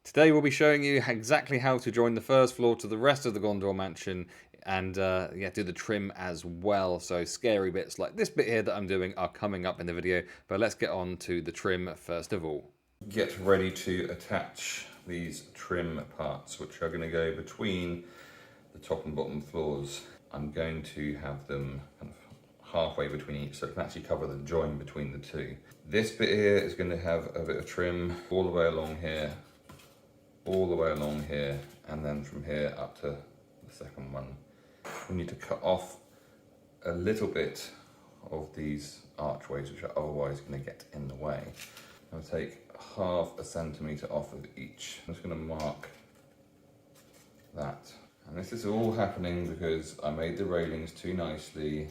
Today we'll be showing you exactly how to join the first floor to the rest of the Gondor mansion and yeah, do the trim as well. So scary bits like this bit here that I'm doing are coming up in the video, but let's get on to the trim first of all. Get ready to attach these trim parts, which are going to go between the top and bottom floors. I'm going to have them kind of halfway between each, so it can actually cover the join between the two. This bit here is going to have a bit of trim all the way along here, all the way along here, and then from here up to the second one. We need to cut off a little bit of these archways, which are otherwise going to get in the way. I'll take half a centimetre off of each. I'm just going to mark that. And this is all happening because I made the railings too nicely.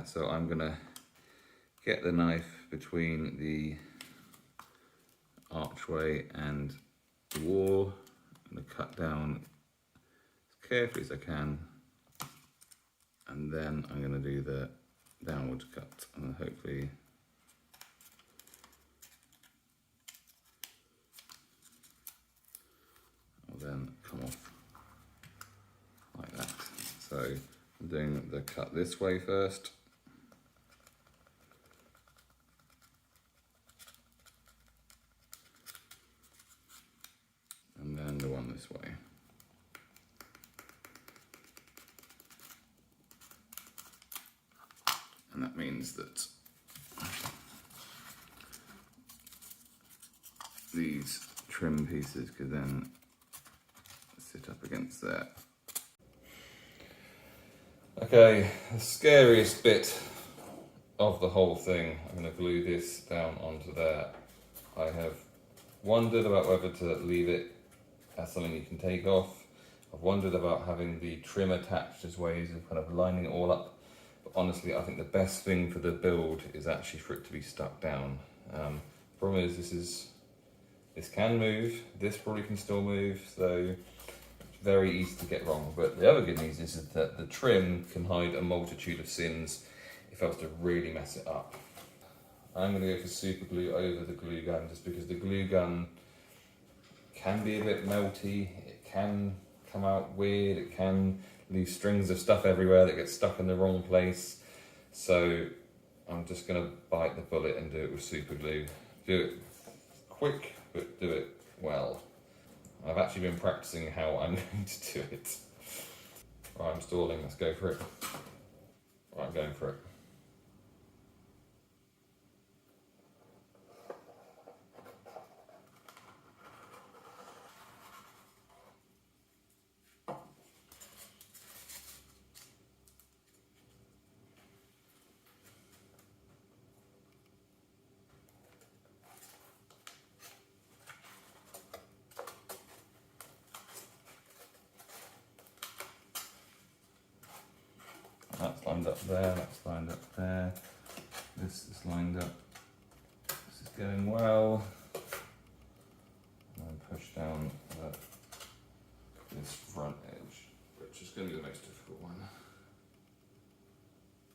So I'm going to get the knife between the archway and the wall. I'm going to cut down as carefully as I can, and then I'm going to do the downward cut, and hopefully I'll then come off like that. So I'm doing the cut this way first. And then the one this way. And that means that these trim pieces could then sit up against there. Okay, the scariest bit of the whole thing, I'm going to glue this down onto there. I have wondered about whether to leave it as something you can take off. I've wondered about having the trim attached as ways of kind of lining it all up. But honestly, I think the best thing for the build is actually for it to be stuck down. Problem is, this can move. This probably can still move, so it's very easy to get wrong. But the other good news is that the trim can hide a multitude of sins if I was to really mess it up. I'm going to go for super glue over the glue gun, just because the glue gun can be a bit melty, it can come out weird, it can leave strings of stuff everywhere that gets stuck in the wrong place. So I'm just going to bite the bullet and do it with super glue. Do it quick, but do it well. I've actually been practicing how I'm going to do it. Right, I'm stalling, let's go for it. Right, I'm going for it. That's lined up there, that's lined up there, this is lined up, this is going well. And then push down this front edge, which is going to be the most difficult one.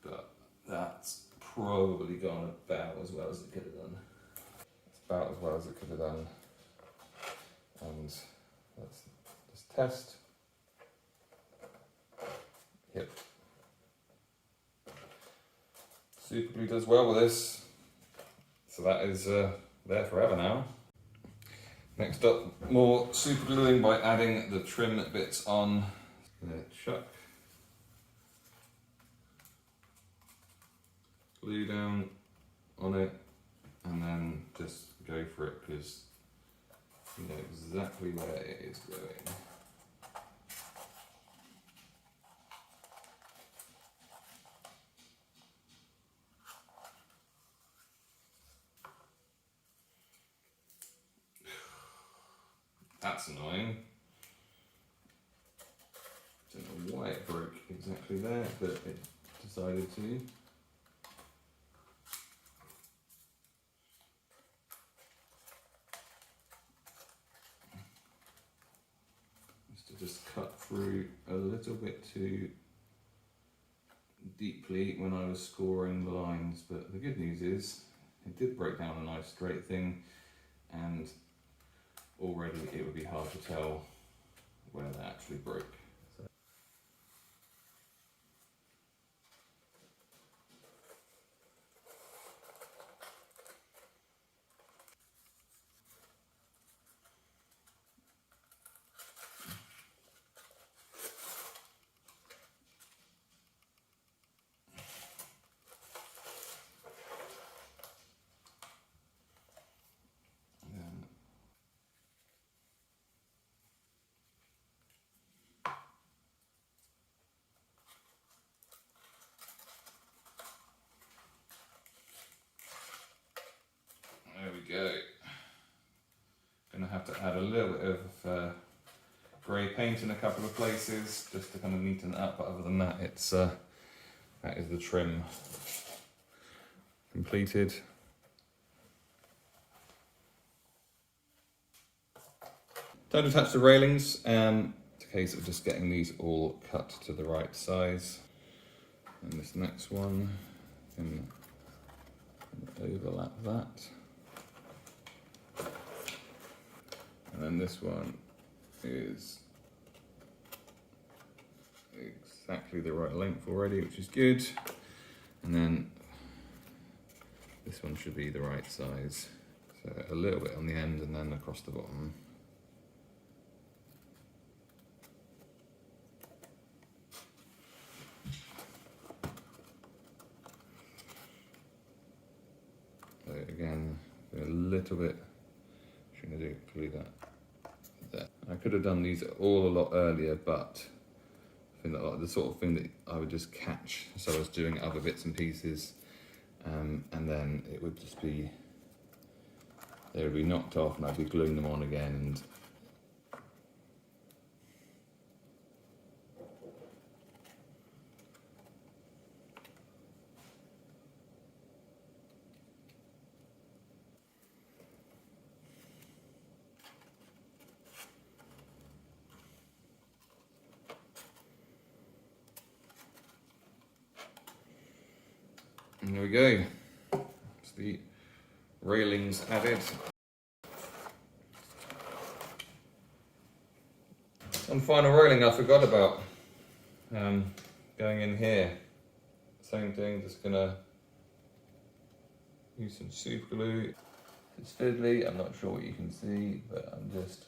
But that's probably gone about as well as it could have done. It's about as well as it could have done. And let's just test. Yep. Super glue does well with this, so that is there forever now. Next up, more super gluing by adding the trim bits on. Chuck glue down on it, and then just go for it because you know exactly where it is going. That's annoying. Don't know why it broke exactly there, but it decided to. Just cut through a little bit too deeply when I was scoring the lines, but the good news is it did break down a nice straight thing, and already it would be hard to tell where they actually broke. So. There we go. Gonna have to add a little bit of grey paint in a couple of places just to kind of neaten it up, but other than that, it's that is the trim completed. Don't attach the railings. It's a case of just getting these all cut to the right size. And this next one can overlap that. And then this one is exactly the right length already, which is good. And then this one should be the right size. So a little bit on the end and then across the bottom. So again, a little bit, I'm going to glue that there. I could have done these all a lot earlier, but I think that like the sort of thing that I would just catch, so I was doing other bits and pieces, and then it would just be, they would be knocked off and I'd be gluing them on again. And there we go. It's the railings added. One final railing I forgot about. Going in here. Same thing, just gonna use some super glue. It's fiddly, I'm not sure what you can see, but I'm just...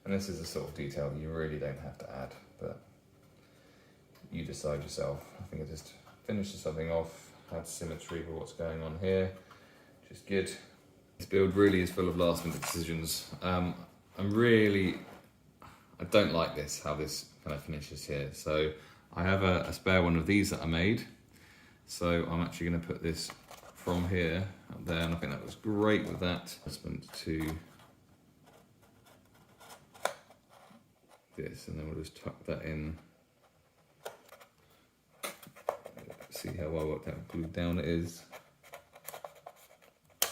And this is the sort of detail you really don't have to add, but you decide yourself. I think it just finishes something off, adds symmetry with what's going on here, which is good. This build really is full of last minute decisions. I don't like this, how this kind of finishes here. So I have a spare one of these that I made. So I'm actually going to put this from here up there, and I think that was great with that. Adjustment to this, and then we'll just tuck that in. See how well worked out glued down it is. I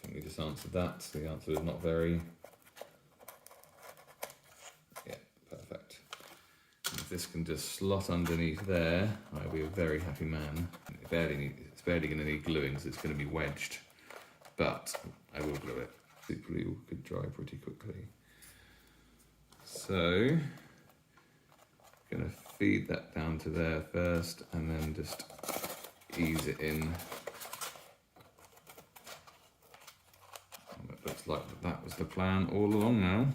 think we just answered that. So the answer is not very. Yeah, perfect. And if this can just slot underneath there, I'll be a very happy man. It's barely going to need gluing, so it's going to be wedged, but I will glue it. The glue could dry pretty quickly. So, going to feed that down to there first, and then just ease it in. And it looks like that was the plan all along now.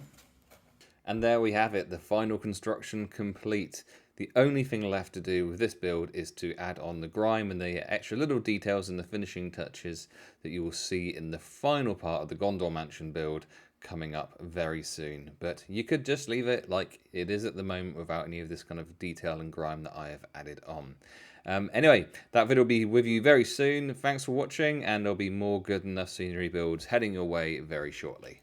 And there we have it, the final construction complete. The only thing left to do with this build is to add on the grime and the extra little details and the finishing touches that you will see in the final part of the Gondor Mansion build coming up very soon. But you could just leave it like it is at the moment without any of this kind of detail and grime that I have added on. Anyway, that video will be with you very soon. Thanks for watching, and there'll be more good enough scenery builds heading your way very shortly.